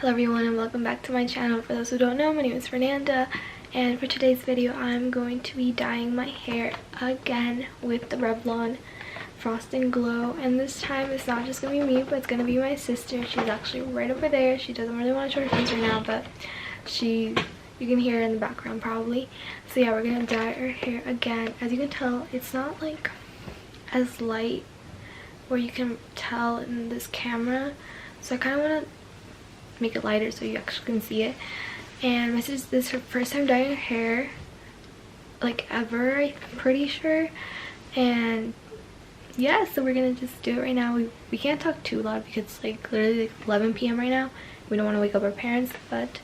Hello everyone and welcome back to my channel. For those who don't know, my name is Fernanda, and for today's video I'm going to be dyeing my hair again with the Revlon Frost and Glow. And this time it's not just going to be me, but it's going to be my sister. She's actually right over there. She doesn't really want to show her face right now, but you can hear her in the background probably. So yeah, we're going to dye her hair again. As you can tell, it's not like as light where you can tell in this camera, so I kind of want to make it lighter so you actually can see it. And my sister, this is her first time dyeing her hair like ever, I'm pretty sure. And yeah, so we're gonna just do it right now. We can't talk too loud because it's like literally like 11 p.m. right now. We don't want to wake up our parents, but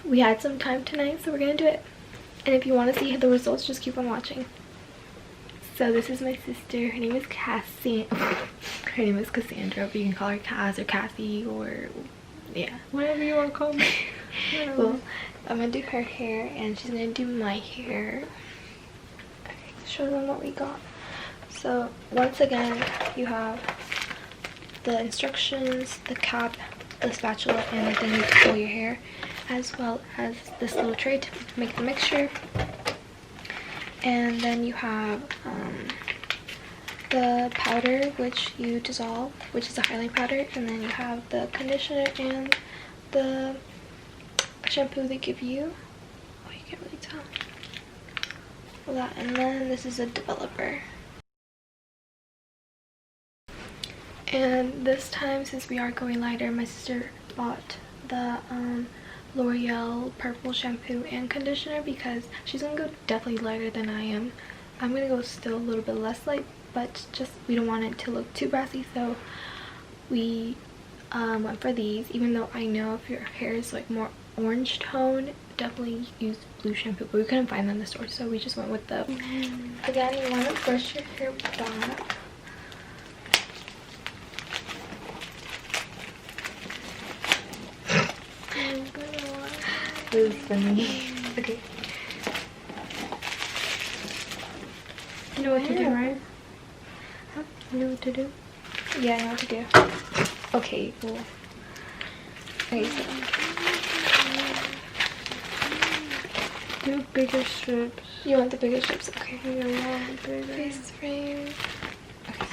we had some time tonight, so we're gonna do it. And if you want to see the results, just keep on watching. So this is my sister. Her name is Cassie. Her name is Cassandra, but you can call her Cass or Cassie or yeah, whatever you want to call me. Well, I'm gonna do her hair and she's gonna do my hair. Okay, show them what we got. So once again, you have the instructions, the cap, the spatula, and then you pull your hair, as well as this little tray to make the mixture. And then you have the powder, which you dissolve, which is a highlight powder. And then you have the conditioner and the shampoo they give you. Oh, you can't really tell. Well, that, and then this is a developer. And this time, since we are going lighter, my sister bought the L'Oreal purple shampoo and conditioner because she's gonna go definitely lighter than I am. I'm gonna go still a little bit less light, but just we don't want it to look too brassy, so we went for these. Even though I know if your hair is like more orange tone, definitely use blue shampoo, but we couldn't find them in the store, so we just went with the Again, you want to brush your hair back. This is funny. Okay. You know what to do, right? Huh? You know what to do? Yeah, I know what to do. Okay, cool. Okay, so do bigger strips. You want the bigger strips? Okay. Yeah, I want bigger. Face frame. Okay.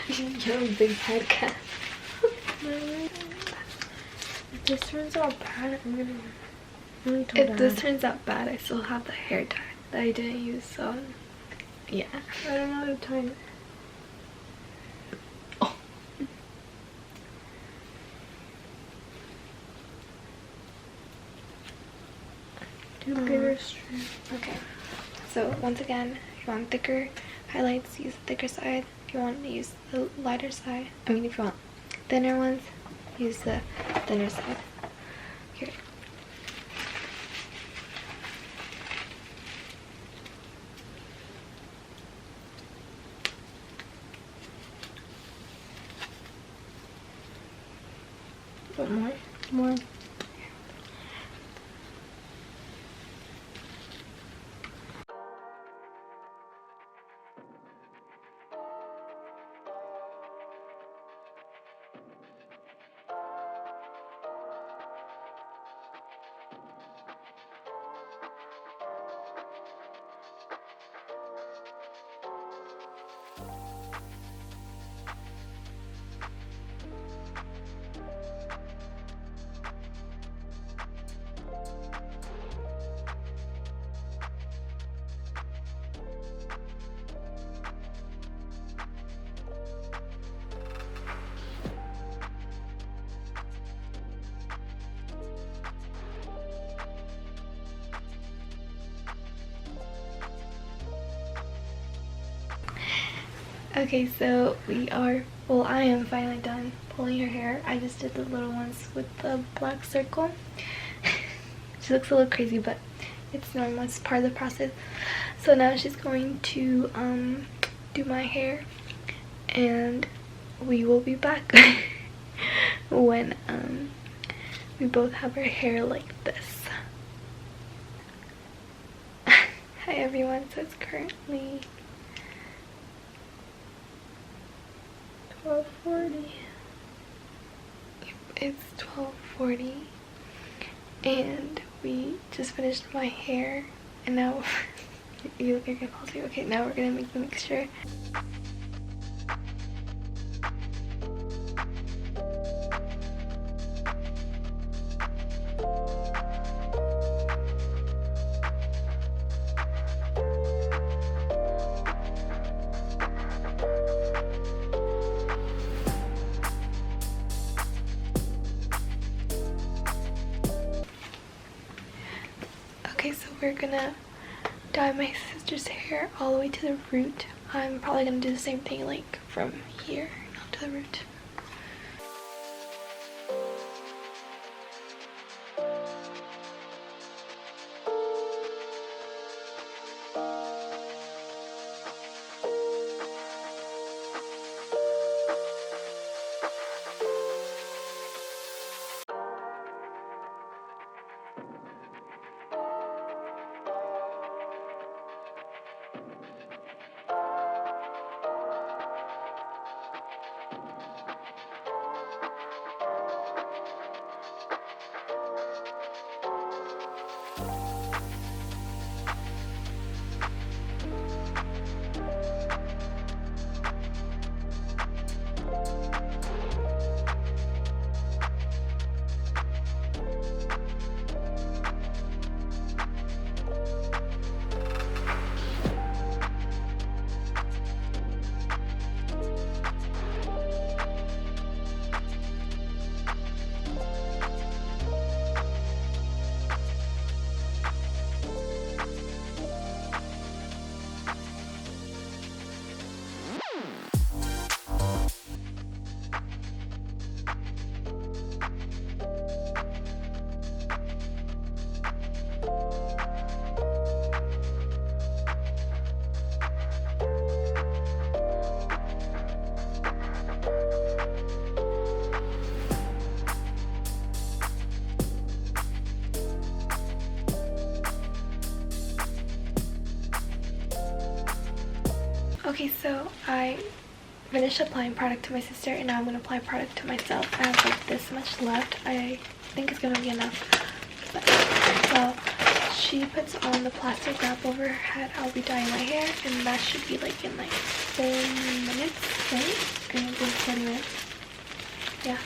You have a big head, Kat. If this turns out bad, I'm gonna if this turns out bad, I still have the hair tie that I didn't use, so yeah. I don't know how to tie it. Oh. Do bigger strips. Okay. So once again, if you want thicker highlights, use the thicker side. If you want to use the lighter side, if you want thinner ones, use the thinner side. Here. But more. Okay, so I am finally done pulling her hair. I just did the little ones with the black circle. She looks a little crazy, but it's normal. It's part of the process. So now she's going to do my hair, and we will be back when we both have our hair like this. Hi everyone, so it's currently 12:40. It's 12:40 and we just finished my hair, and now you look like you're palsy. Okay, now we're gonna make the mixture. Okay, so we're gonna dye my sister's hair all the way to the root. I'm probably gonna do the same thing, like from here, not to the root. Okay, so I finished applying product to my sister, and now I'm going to apply product to myself. I have like this much left. I think it's going to be enough. But, well, she puts on the plastic wrap over her head. I'll be dyeing my hair, and that should be like in like 4 minutes, right? And it'll be 40 minutes. Yeah.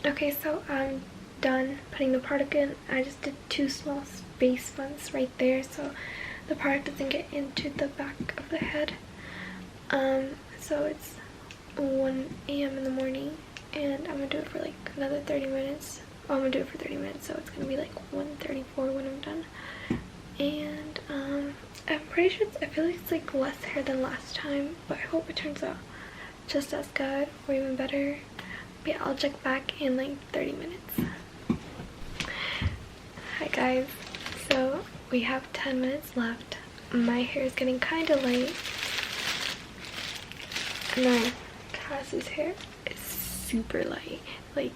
Okay, so I'm done putting the product in. I just did 2 small space ones right there so the product doesn't get into the back of the head. So it's 1 a.m. in the morning, and I'm gonna do it for like another 30 minutes. Well, I'm gonna do it for 30 minutes, so it's gonna be like 1:34 when I'm done. And I'm pretty sure I feel like it's like less hair than last time, but I hope it turns out just as good or even better. But yeah, I'll check back in like 30 minutes. Hi guys, so we have 10 minutes left. My hair is getting kind of light, and then Cass's hair is super light. Like,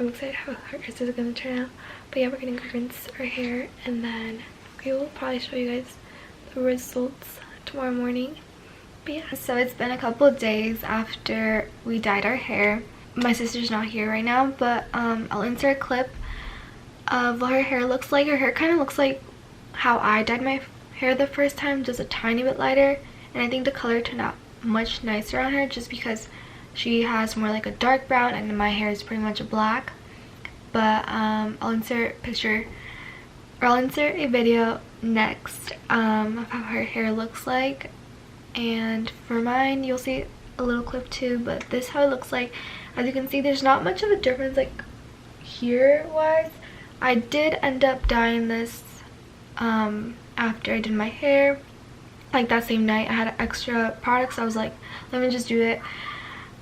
I'm excited how hers is gonna turn out. But yeah, we're gonna rinse our hair, and then we will probably show you guys the results tomorrow morning. But yeah, so it's been a couple of days after we dyed our hair. My sister's not here right now, but I'll insert a clip of what her hair looks like. Her hair kind of looks like how I dyed my hair the first time, just a tiny bit lighter, and I think the color turned out much nicer on her just because she has more like a dark brown and my hair is pretty much a black. But I'll insert a picture, or I'll insert a video next of how her hair looks like. And for mine, you'll see a little clip too, but this is how it looks like. As you can see, there's not much of a difference like here wise. I did end up dyeing this after I did my hair, like that same night. I had extra products, so I was like, let me just do it.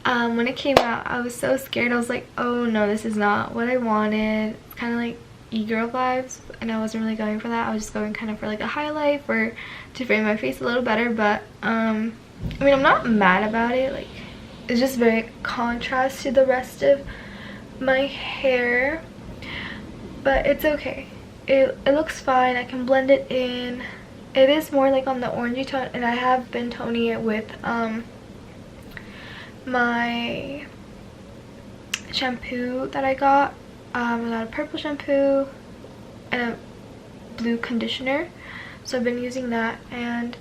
When it came out, I was so scared. I was like, oh no, this is not what I wanted. It's kind of like e-girl vibes, and I wasn't really going for that. I was just going kind of for like a highlight for to frame my face a little better. But I mean, I'm not mad about it. Like, it's just very contrast to the rest of my hair, but it's okay. It looks fine. I can blend it in. It is more like on the orangey tone, and I have been toning it with my shampoo that I got. I got a purple shampoo and a blue conditioner, so I've been using that. And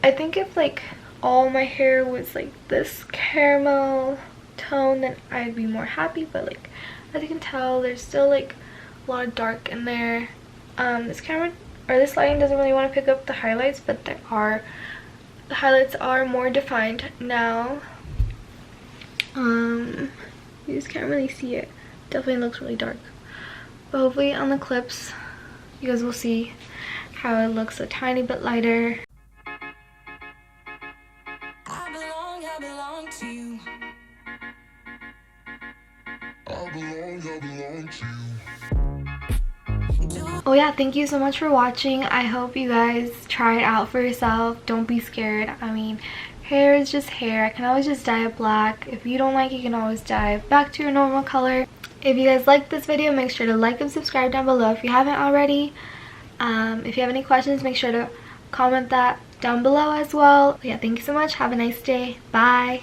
I think if like all my hair was like this caramel tone, then I'd be more happy. But like, as you can tell, there's still like a lot of dark in there. This camera or this lighting doesn't really want to pick up the highlights, but the highlights are more defined now. You just can't really see it. Definitely looks really dark, but hopefully on the clips you guys will see how it looks a tiny bit lighter. I belong to you. I belong to you. Oh yeah, thank you so much for watching. I hope you guys try it out for yourself. Don't be scared. I mean, hair is just hair. I can always just dye it black. If you don't like it, you can always dye it back to your normal color. If you guys liked this video, make sure to like and subscribe down below if you haven't already. If you have any questions, make sure to comment that down below as well. Yeah, thank you so much. Have a nice day. Bye.